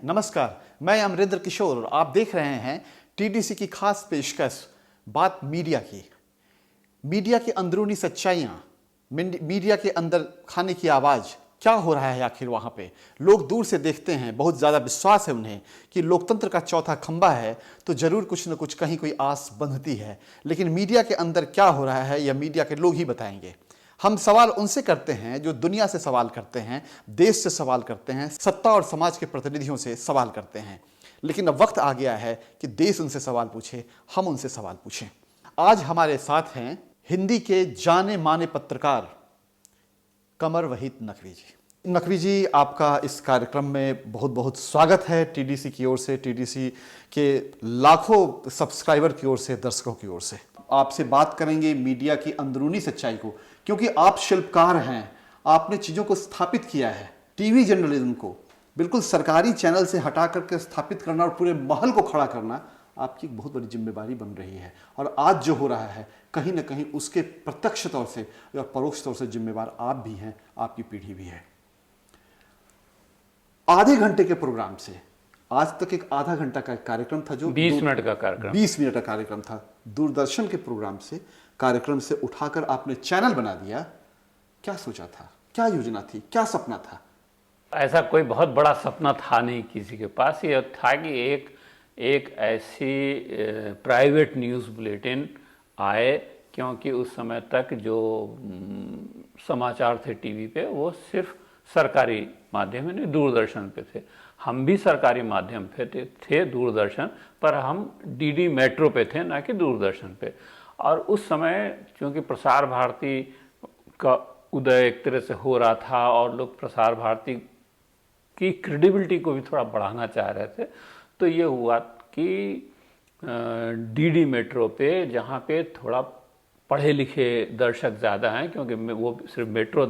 नमस्कार, मैं अमरिंदर किशोर और आप देख रहे हैं टीडीसी की खास पेशकश बात मीडिया की। मीडिया की अंदरूनी सच्चाइयां, मीडिया के अंदर खाने की आवाज, क्या हो रहा है आखिर वहां पे। लोग दूर से देखते हैं, बहुत ज्यादा विश्वास है उन्हें कि लोकतंत्र का चौथा खंभा है तो जरूर कुछ न कुछ कहीं कोई आस बंधती है, लेकिन मीडिया के अंदर क्या हो रहा है यह मीडिया के लोग ही बताएंगे। हम सवाल उनसे करते हैं जो दुनिया से सवाल करते हैं, देश से सवाल करते हैं, सत्ता और समाज के प्रतिनिधियों से सवाल करते हैं। लेकिन अब वक्त आ गया है कि देश उनसे सवाल पूछे, हम उनसे सवाल पूछें। आज हमारे साथ हैं हिंदी के जाने माने पत्रकार कमर वहीद नकवी जी। नकवी जी, आपका इस कार्यक्रम में बहुत बहुत स्वागत है टीडीसी की ओर से, टीडीसी के लाखों सब्सक्राइबर की ओर से, दर्शकों की ओर से। आपसे बात करेंगे मीडिया की अंदरूनी सच्चाई को, क्योंकि आप शिल्पकार हैं, आपने चीज़ों को स्थापित किया है। टीवी जर्नलिज्म को बिल्कुल सरकारी चैनल से हटा करके स्थापित करना और पूरे महल को खड़ा करना आपकी एक बहुत बड़ी जिम्मेदारी बन रही है। और आज जो हो रहा है कहीं ना कहीं उसके प्रत्यक्ष तौर से या परोक्ष तौर से जिम्मेवार आप भी हैं, आपकी पीढ़ी भी है। आधे घंटे के प्रोग्राम से आज तक एक आधा घंटा का कार्यक्रम था, जो 20 मिनट का कार्यक्रम 20 मिनट का कार्यक्रम था। दूरदर्शन के प्रोग्राम से, कार्यक्रम से उठाकर आपने चैनल बना दिया। क्या सोचा था, क्या योजना थी, क्या सपना था? ऐसा कोई बहुत बड़ा सपना था नहीं किसी के पास। ये था कि एक ऐसी प्राइवेट न्यूज़ बुलेटिन आए, क्योंकि उस समय तक जो समाचार थे टीवी पे वो सिर्फ सरकारी माध्यम यानी दूरदर्शन पे थे। हम भी सरकारी माध्यम पे थे दूरदर्शन, पर हम डीडी मेट्रो पे थे, ना कि दूरदर्शन पे। और उस समय चूँकि प्रसार भारती का उदय एक तरह से हो रहा था और लोग प्रसार भारती की क्रेडिबिलिटी को भी थोड़ा बढ़ाना चाह रहे थे, तो ये हुआ कि डीडी मेट्रो पे, जहाँ पे थोड़ा पढ़े लिखे दर्शक ज़्यादा हैं, क्योंकि वो सिर्फ मेट्रो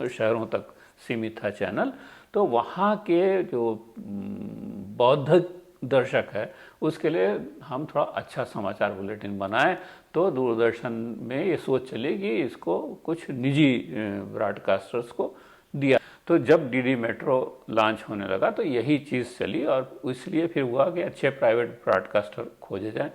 शहरों तक सीमित था चैनल, तो वहाँ के जो बौद्ध दर्शक है उसके लिए हम थोड़ा अच्छा समाचार बुलेटिन बनाएं। तो दूरदर्शन में ये सोच चली कि इसको कुछ निजी ब्रॉडकास्टर्स को दिया। तो जब डीडी मेट्रो लॉन्च होने लगा तो यही चीज़ चली, और इसलिए फिर हुआ कि अच्छे प्राइवेट ब्रॉडकास्टर खोजे जाएं।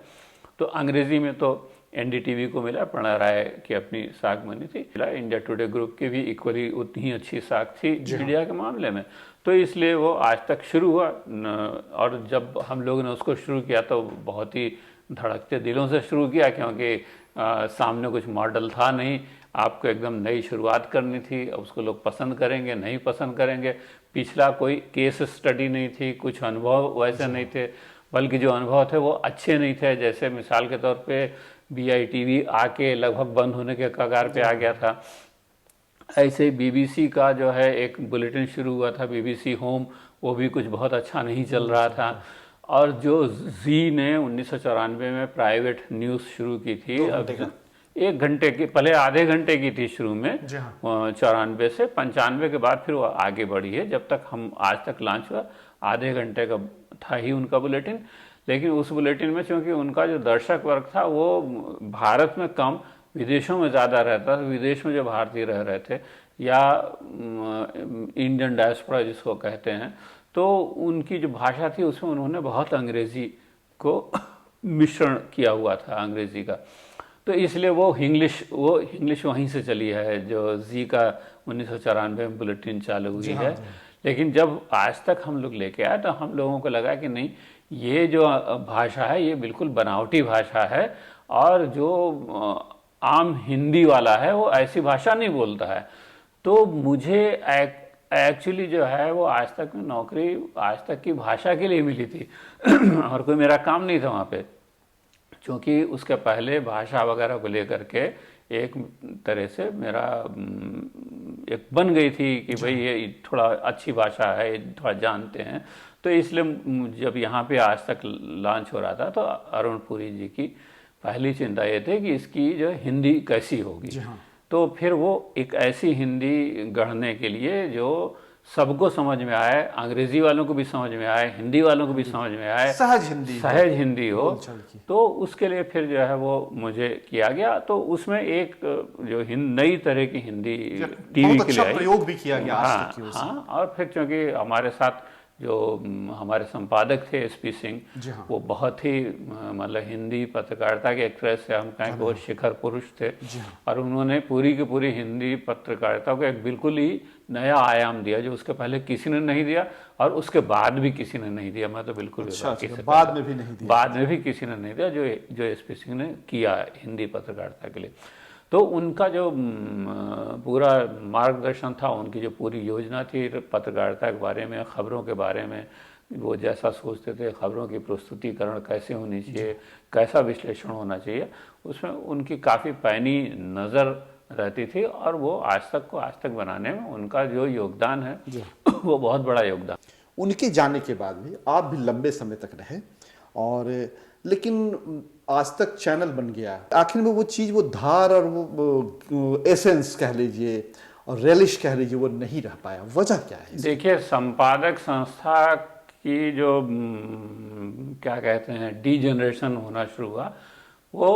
तो अंग्रेज़ी में तो एनडीटीवी को मिला, प्रणय राय की अपनी साख बनी थी। इंडिया टुडे ग्रुप की भी इक्वली उतनी ही अच्छी साख थी मीडिया के मामले में, तो इसलिए वो आज तक शुरू हुआ। और जब हम लोगों ने उसको शुरू किया तो बहुत ही धड़कते दिलों से शुरू किया, क्योंकि सामने कुछ मॉडल था नहीं, आपको एकदम नई शुरुआत करनी थी। उसको लोग पसंद करेंगे नहीं पसंद करेंगे, पिछला कोई केस स्टडी नहीं थी, कुछ अनुभव वैसे नहीं थे, बल्कि जो अनुभव थे वो अच्छे नहीं थे। जैसे मिसाल के तौर पे BITV आके लगभग बंद होने के कगार पे आ गया था। ऐसे ही BBC का जो है एक बुलेटिन शुरू हुआ था, BBC होम, वो भी कुछ बहुत अच्छा नहीं चल रहा था। और जो जी ने 1994 में प्राइवेट न्यूज़ शुरू की थी, 1 घंटे की, पहले आधे घंटे की थी शुरू में, 94 से 95 के बाद फिर वो आगे बढ़ी है। जब तक हम आज तक लॉन्च हुआ आधे घंटे का था ही उनका बुलेटिन। लेकिन उस बुलेटिन में चूँकि उनका जो दर्शक वर्ग था वो भारत में कम, विदेशों में ज़्यादा रहता था। विदेश में जो भारतीय रह रहे थे या इंडियन डायस्पोरा जिसको कहते हैं, तो उनकी जो भाषा थी उसमें उन्होंने बहुत अंग्रेज़ी को मिश्रण किया हुआ था, अंग्रेज़ी का। तो इसलिए वो इंग्लिश वहीं से चली है, जो जी का 1994 में बुलेटिन चालू हुई है। लेकिन जब आज तक हम लोग लेके आए तो हम लोगों को लगा कि नहीं, ये जो भाषा है ये बिल्कुल बनावटी भाषा है, और जो आम हिंदी वाला है वो ऐसी भाषा नहीं बोलता है। तो मुझे एक्चुअली जो है वो आज तक में नौकरी आज तक की भाषा के लिए मिली थी और कोई मेरा काम नहीं था वहाँ पे, क्योंकि उसके पहले भाषा वगैरह को लेकर के एक तरह से मेरा एक बन गई थी कि भाई ये थोड़ा अच्छी भाषा है, ये थोड़ा जानते हैं। तो इसलिए जब यहाँ पे आज तक लॉन्च हो रहा था तो अरुण पुरी जी की पहली चिंता ये थी कि इसकी जो हिंदी कैसी होगी। तो फिर वो एक ऐसी हिंदी गढ़ने के लिए जो सबको समझ में आए, अंग्रेजी वालों को भी समझ में आए, हिंदी वालों को भी समझ में आए, सहज हिंदी हो, तो उसके लिए फिर जो है वो मुझे किया गया। तो उसमें एक जो नई तरह की हिंदी टीवी के लिए प्रयोग भी किया गया। हाँ, और फिर चूँकि हमारे साथ जो हमारे संपादक थे एसपी सिंह, जी हाँ। वो बहुत ही मतलब हिंदी पत्रकारिता के एक तरह से हम कहें कि वो शिखर पुरुष थे। जी हाँ। और उन्होंने पूरी की पूरी हिंदी पत्रकारिता को एक बिल्कुल ही नया आयाम दिया जो उसके पहले किसी ने नहीं दिया और उसके बाद भी किसी ने नहीं दिया। मैं तो बिल्कुल भी अच्छा, बाकी से बाद में भी नहीं दिया। बाद में भी किसी ने नहीं दिया जो एसपी सिंह ने किया हिंदी पत्रकारिता के लिए। तो उनका जो पूरा मार्गदर्शन था, उनकी जो पूरी योजना थी पत्रकारिता के बारे में, खबरों के बारे में, वो जैसा सोचते थे खबरों की प्रस्तुतिकरण कैसे होनी चाहिए, कैसा विश्लेषण होना चाहिए, उसमें उनकी काफ़ी पैनी नज़र रहती थी। और वो आज तक बनाने में उनका जो योगदान है वो बहुत बड़ा योगदान। उनके जाने के बाद भी आप भी लंबे समय तक रहे, और लेकिन आज तक चैनल बन गया, आखिर में वो चीज़, वो धार और वो एसेंस कह लीजिए और रेलिश कह लीजिए, वो नहीं रह पाया। वजह क्या है? देखिए, संपादक संस्था की जो क्या कहते हैं डीजनरेशन होना शुरू हुआ, वो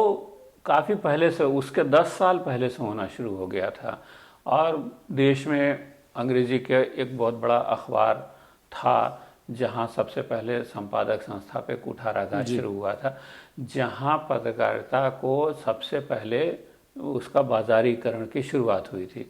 काफ़ी पहले से, उसके 10 साल पहले से होना शुरू हो गया था। और देश में अंग्रेजी के एक बहुत बड़ा अखबार था जहाँ सबसे पहले संपादक संस्था पे कुठाराघात शुरू हुआ था, जहाँ पत्रकारिता को सबसे पहले उसका बाजारीकरण की शुरुआत हुई थी।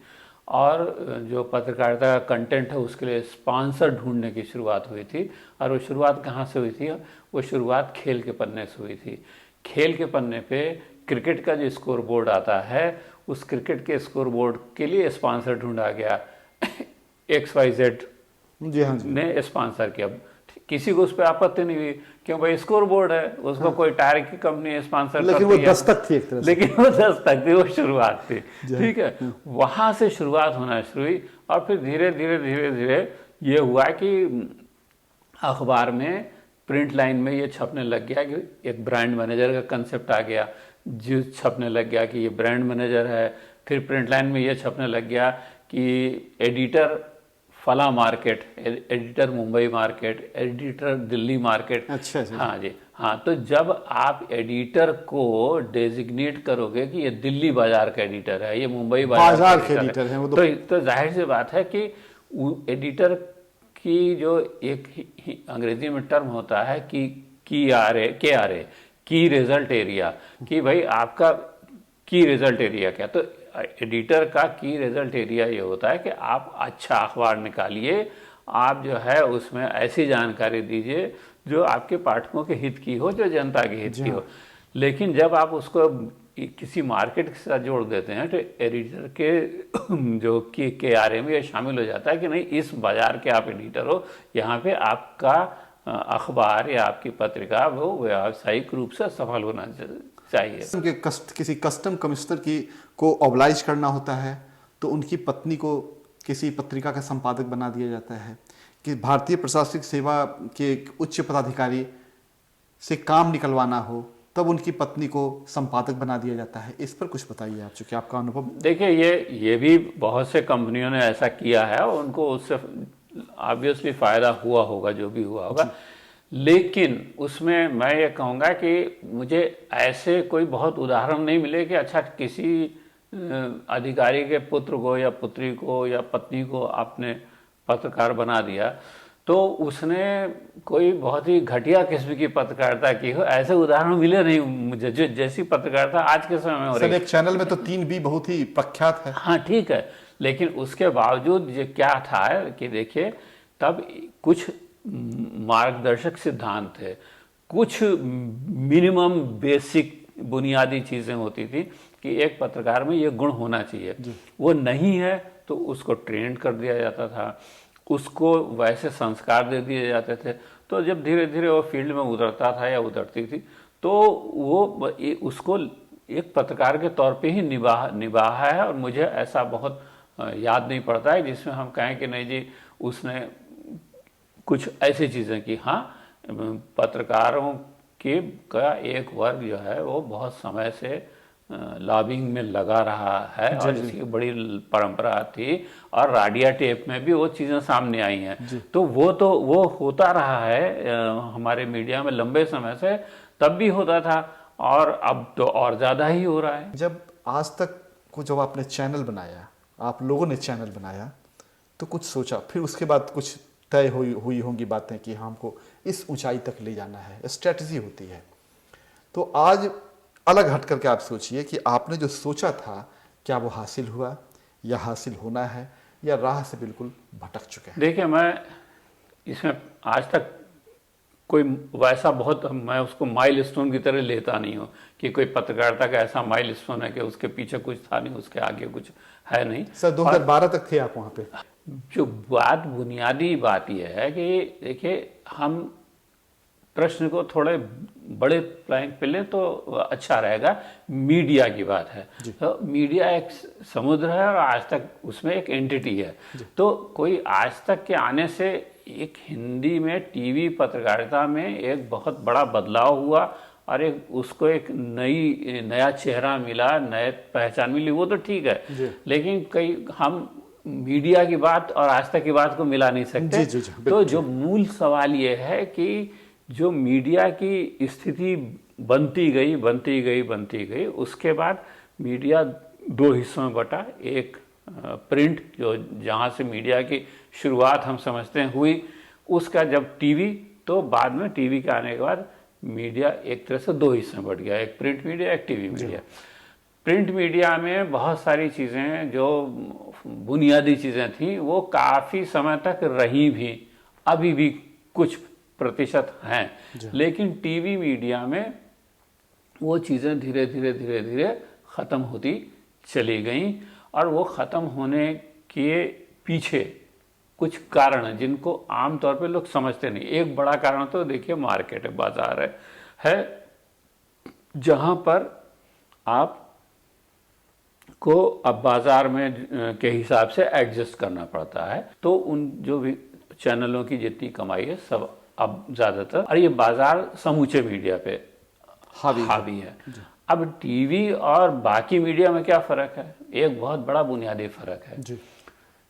और जो पत्रकारिता का कंटेंट है उसके लिए स्पॉन्सर ढूंढने की शुरुआत हुई थी। और वो शुरुआत कहाँ से हुई थी? वो शुरुआत खेल के पन्ने से हुई थी। खेल के पन्ने पे क्रिकेट का जो स्कोर बोर्ड आता है, उस क्रिकेट के स्कोर बोर्ड के लिए स्पॉन्सर ढूंढा गया। XYZ जी हाँ जी। ने स्पॉन्सर किया। किसी को उस पर आपत्ति नहीं हुई, क्यों भाई स्कोर बोर्ड है, उसको कोई टायर की कंपनी स्पॉन्सर, लेकिन वो दस्तक थी एक तरह से। लेकिन वो दस्तक थी, वो शुरुआत थी। ठीक है, वहां से शुरुआत होना शुरू हुई। और फिर धीरे धीरे ये हुआ कि अखबार में प्रिंट लाइन में ये छपने लग गया कि एक ब्रांड मैनेजर का कंसेप्ट आ गया, जो छपने लग गया कि ये ब्रांड मैनेजर है। फिर प्रिंट लाइन में ये छपने लग गया कि एडिटर फला market, editor Mumbai market, editor Delhi market. अच्छा जी। हाँ जी, हाँ। तो जब आप एडिटर को डेजिग्नेट करोगे कि ये दिल्ली बाजार का एडिटर है, ये मुंबई बाजार का एडिटर है, तो जाहिर सी बात है कि एडिटर की जो एक अंग्रेजी में टर्म होता है कि की रिजल्ट एरिया, कि भाई आपका की रिजल्ट एरिया क्या। तो एडिटर का की रिजल्ट एरिया ये होता है कि आप अच्छा अखबार निकालिए, आप जो है उसमें ऐसी जानकारी दीजिए जो आपके पाठकों के हित की हो, जो जनता के हित की हो। लेकिन जब आप उसको किसी मार्केट के साथ जोड़ देते हैं तो एडिटर के जो के आर में ये शामिल हो जाता है कि नहीं, इस बाजार के आप एडिटर हो, यहाँ पे आपका अखबार या आपकी पत्रिका वो व्यावसायिक रूप से सफल होना चाहिए। किसी कस्टम कमिश्नर को ऑब्लाइज करना होता है तो उनकी पत्नी को किसी पत्रिका का संपादक बना दिया जाता है, कि भारतीय प्रशासनिक सेवा के उच्च पदाधिकारी से काम निकलवाना हो तब उनकी पत्नी को संपादक बना दिया जाता है। इस पर कुछ बताइए आप, चूंकि आपका अनुभव। देखिए, ये भी बहुत से कंपनियों ने ऐसा किया है और उनको उससे ऑब्वियसली फ़ायदा हुआ होगा, जो भी हुआ होगा। लेकिन उसमें मैं ये कहूँगा कि मुझे ऐसे कोई बहुत उदाहरण नहीं मिले कि अच्छा किसी अधिकारी के पुत्र को या पुत्री को या पत्नी को आपने पत्रकार बना दिया तो उसने कोई बहुत ही घटिया किस्म की पत्रकारिता की हो। ऐसे उदाहरण मिले नहीं मुझे, जो जैसी पत्रकारिता आज के समय में हो रही है। एक चैनल में तो 3 भी बहुत ही प्रख्यात है। हाँ ठीक है, लेकिन उसके बावजूद ये क्या था कि देखिए, तब कुछ मार्गदर्शक सिद्धांत थे, कुछ मिनिमम बेसिक बुनियादी चीज़ें होती थी कि एक पत्रकार में ये गुण होना चाहिए। वो नहीं है तो उसको ट्रेंड कर दिया जाता था, उसको वैसे संस्कार दे दिए जाते थे। तो जब धीरे धीरे वो फील्ड में उतरता था या उतरती थी तो वो उसको एक पत्रकार के तौर पे ही निभाया है। और मुझे ऐसा बहुत याद नहीं पड़ता है जिसमें हम कहें कि नहीं जी उसने कुछ ऐसी चीज़ें की। हाँ, पत्रकारों का एक वर्ग जो है वो बहुत समय से लॉबिंग में लगा रहा है और इसकी बड़ी परंपरा थी और रेडियो टेप में भी वो चीज़ें सामने आई हैं। तो वो होता रहा है हमारे मीडिया में लंबे समय से, तब भी होता था और अब तो और ज़्यादा ही हो रहा है। जब आज तक को जब आपने चैनल बनाया, आप लोगों ने चैनल बनाया तो कुछ सोचा, फिर उसके बाद कुछ तय हुई हुई होंगी बातें कि हमको इस ऊंचाई तक ले जाना है, स्ट्रेटजी होती है। तो आज अलग हट करके आप सोचिए कि आपने जो सोचा था क्या वो हासिल हुआ, या हासिल होना है, या राह से बिल्कुल भटक चुके हैं। देखिए, मैं इसमें आज तक कोई वैसा बहुत, मैं उसको माइलस्टोन की तरह लेता नहीं हूँ कि कोई पत्रकारिता का ऐसा माइलस्टोन है कि उसके पीछे कुछ था नहीं, उसके आगे कुछ है नहीं। सर 2012 तक थे आप वहाँ पे। जो बुनियादी बात यह है कि देखिए, हम प्रश्न को थोड़े बड़े प्लान पे लें तो अच्छा रहेगा। मीडिया की बात है, तो मीडिया एक समुद्र है और आज तक उसमें एक एंटिटी है। तो कोई आज तक के आने से एक हिंदी में टीवी पत्रकारिता में एक बहुत बड़ा बदलाव हुआ और एक उसको एक नया चेहरा मिला, नए पहचान मिली, वो तो ठीक है। लेकिन कई हम मीडिया की बात और आज तक की बात को मिला नहीं सकते। तो जो मूल सवाल ये है कि जो मीडिया की स्थिति बनती गई, उसके बाद मीडिया दो हिस्सों में बटा। एक प्रिंट, जो जहाँ से मीडिया की शुरुआत हम समझते हैं हुई, उसका जब टीवी, तो बाद में टीवी के आने के बाद मीडिया एक तरह से दो हिस्सों में बट गया, एक प्रिंट मीडिया, एक टीवी मीडिया। प्रिंट मीडिया में बहुत सारी चीज़ें जो बुनियादी चीज़ें थी वो काफ़ी समय तक रही भी, अभी भी कुछ प्रतिशत हैं, लेकिन टीवी मीडिया में वो चीज़ें धीरे धीरे ख़त्म होती चली गई। और वो ख़त्म होने के पीछे कुछ कारण हैं जिनको आमतौर पे लोग समझते नहीं। एक बड़ा कारण तो देखिए मार्केट है, बाजार है जहाँ पर आप को अब बाजार में के हिसाब से एडजस्ट करना पड़ता है। तो उन जो भी चैनलों की जितनी कमाई है सब अब ज़्यादातर, और ये बाजार समूचे मीडिया पे हावी है। अब टीवी और बाकी मीडिया में क्या फ़र्क है? एक बहुत बड़ा बुनियादी फ़र्क है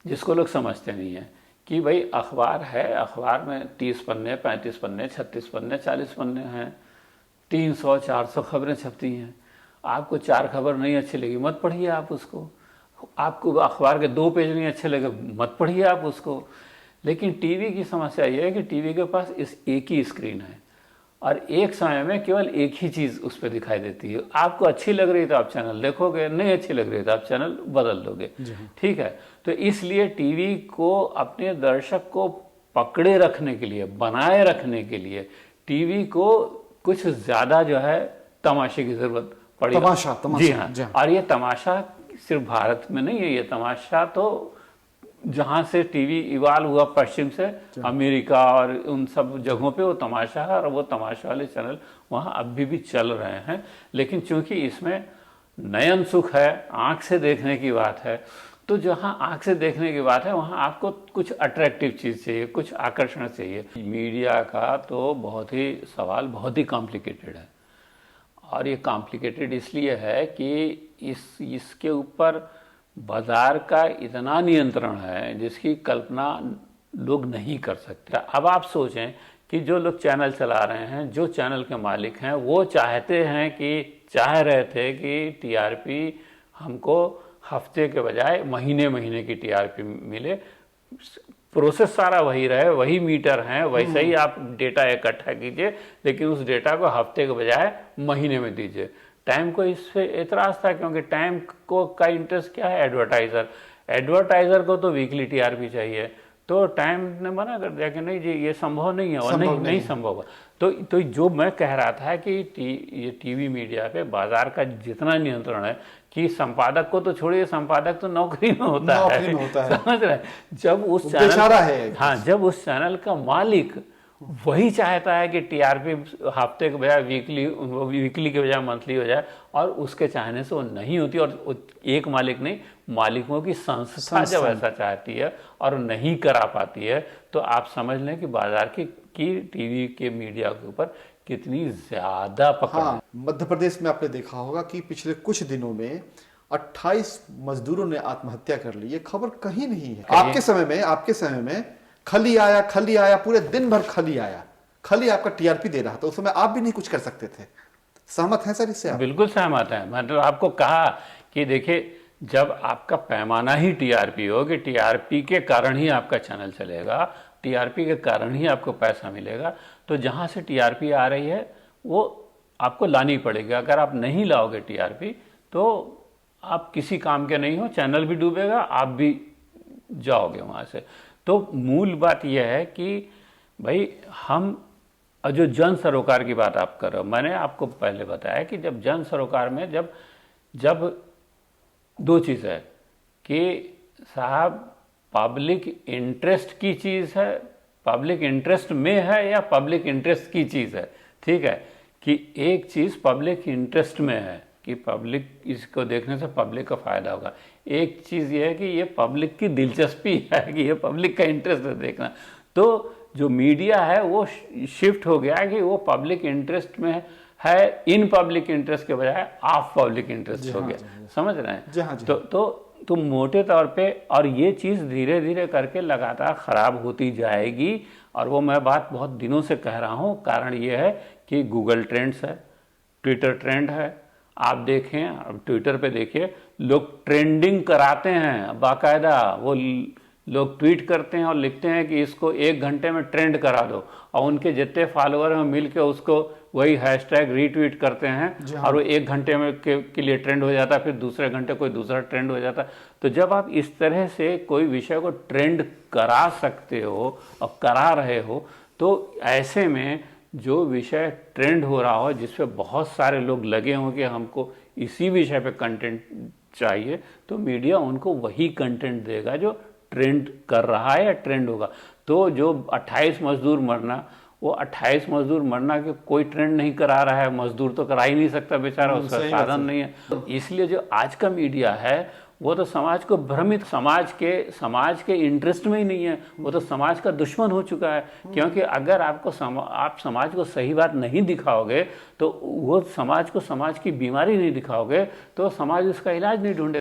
जिसको लोग समझते नहीं है कि भाई अखबार है, अखबार में 30 पन्ने, 35 पन्ने, 36 पन्ने, 40 पन्ने हैं, 300-400 खबरें छपती हैं। आपको 4 खबर नहीं अच्छी लगी, मत पढ़िए आप उसको। आपको अखबार के 2 पेज नहीं अच्छे लगे, मत पढ़िए आप उसको। लेकिन टीवी की समस्या यह है कि टीवी के पास एक ही स्क्रीन है और एक समय में केवल एक ही चीज़ उस पर दिखाई देती है। आपको अच्छी लग रही तो आप चैनल देखोगे, नहीं अच्छी लग रही तो आप चैनल बदल दोगे, ठीक है। तो इसलिए टीवी को अपने दर्शक को पकड़े रखने के लिए, बनाए रखने के लिए टीवी को कुछ ज़्यादा जो है तमाशे की ज़रूरत पड़ी। तमाशा। जी हाँ। और ये तमाशा सिर्फ भारत में नहीं है, ये तमाशा तो जहाँ से टीवी इवाल्व हुआ पश्चिम से, अमेरिका और उन सब जगहों पे वो तमाशा है, और वो तमाशा वाले चैनल वहाँ अभी भी चल रहे हैं। लेकिन चूंकि इसमें नयन सुख है, आँख से देखने की बात है, तो जहाँ आँख से देखने की बात है वहाँ आपको कुछ अट्रैक्टिव चीज़ चाहिए, कुछ आकर्षण चाहिए। मीडिया का तो बहुत ही सवाल बहुत ही कॉम्प्लिकेटेड है, और ये कॉम्प्लिकेटेड इसलिए है कि इसके ऊपर बाजार का इतना नियंत्रण है जिसकी कल्पना लोग नहीं कर सकते। अब आप सोचें कि जो लोग चैनल चला रहे हैं, जो चैनल के मालिक हैं, वो चाह रहे थे कि टीआरपी हमको हफ्ते के बजाय महीने की टीआरपी मिले। प्रोसेस सारा वही रहे, वही मीटर हैं, वैसे ही आप डेटा इकट्ठा कीजिए, लेकिन उस डेटा को हफ्ते के बजाय महीने में दीजिए। टाइम को इससे एतराज़ था क्योंकि टाइम को का इंटरेस्ट क्या है? एडवर्टाइज़र को तो वीकली टीआरपी चाहिए, तो टाइम ने मना कर दिया कि नहीं जी ये संभव नहीं है, और नहीं संभव है। तो जो मैं कह रहा था कि ये टीवी मीडिया पे बाजार का जितना नियंत्रण है कि संपादक को तो छोड़िए, संपादक तो नौकरी में होता है। समझ रहे हैं? जब उस चैनल, हाँ, जब उस चैनल का मालिक वही चाहता है कि टीआरपी हफ्ते के बजाय वीकली के बजाय मंथली हो जाए, और उसके चाहने से वो नहीं होती। और एक मालिक नहीं, मालिकों की संस्था जब ऐसा चाहती है और नहीं करा पाती है, तो आप समझ लें कि बाजार की टीवी के मीडिया के ऊपर कितनी ज्यादा पकड़ है। मध्य प्रदेश में आपने देखा होगा कि पिछले कुछ दिनों में 28 मजदूरों ने आत्महत्या कर ली। ये खबर कहीं नहीं है। आपके समय में खली आया, पूरे दिन भर खली आया, खली आपका टीआरपी दे रहा था, उस समय आप भी नहीं कुछ कर सकते थे। सहमत हैं सर इससे आप? बिल्कुल सहमत है। मैं तो आपको कहा कि देखिए, जब आपका पैमाना ही टीआरपी हो कि टीआरपी के कारण ही आपका चैनल चलेगा, टीआरपी के कारण ही आपको पैसा मिलेगा। तो जहाँ से टीआरपी आ रही है वो आपको लानी पड़ेगी। अगर आप नहीं लाओगे टीआरपी तो आप किसी काम के नहीं हो, चैनल भी डूबेगा, आप भी जाओगे वहाँ से। तो मूल बात यह है कि भाई हम जो जन सरोकार की बात आप कर रहे हो, मैंने आपको पहले बताया कि जब जन सरोकार में जब दो चीज़ है कि साहब पब्लिक इंटरेस्ट की चीज़ है, पब्लिक इंटरेस्ट में है या पब्लिक इंटरेस्ट की चीज़ है, ठीक है, कि एक चीज़ पब्लिक इंटरेस्ट में है कि पब्लिक इसको देखने से पब्लिक का फ़ायदा होगा, एक चीज़ ये है कि ये पब्लिक की दिलचस्पी है कि ये पब्लिक का इंटरेस्ट है देखना। तो जो मीडिया है वो शिफ्ट हो गया कि वो पब्लिक इंटरेस्ट में है, इन पब्लिक इंटरेस्ट के बजाय ऑफ पब्लिक इंटरेस्ट हो गया। समझ रहे हैं? जी हाँ जी। तो मोटे तौर पे, और ये चीज़ धीरे धीरे करके लगातार ख़राब होती जाएगी। और वो मैं बात बहुत दिनों से कह रहा हूँ, कारण ये है कि गूगल ट्रेंड्स है, ट्विटर ट्रेंड है। आप देखें, अब ट्विटर पे देखिए, लोग ट्रेंडिंग कराते हैं बाकायदा, वो लोग ट्वीट करते हैं और लिखते हैं कि इसको 1 घंटे में ट्रेंड करा दो, और उनके जितने फॉलोअर हैं मिल के उसको वही हैशटैग रीट्वीट करते हैं और वो 1 घंटे में के लिए ट्रेंड हो जाता है, फिर दूसरे घंटे कोई दूसरा ट्रेंड हो जाता है। तो जब आप इस तरह से कोई विषय को ट्रेंड करा सकते हो और करा रहे हो, तो ऐसे में जो विषय ट्रेंड हो रहा हो, जिस पे बहुत सारे लोग लगे हों कि हमको इसी विषय पे कंटेंट चाहिए, तो मीडिया उनको वही कंटेंट देगा जो ट्रेंड कर रहा है या ट्रेंड होगा। तो जो 28 मजदूर मरना, वो 28 मजदूर मरना के कोई ट्रेंड नहीं करा रहा है, मजदूर तो करा ही नहीं सकता बेचारा, उसका साधन नहीं है। तो इसलिए जो आज का मीडिया है वो तो समाज को भ्रमित, समाज के इंटरेस्ट में ही नहीं है, वो तो समाज का दुश्मन हो चुका है। क्योंकि अगर आप समाज को सही बात नहीं दिखाओगे, तो वो समाज को समाज की बीमारी नहीं दिखाओगे, तो समाज उसका इलाज नहीं ढूंढेगा।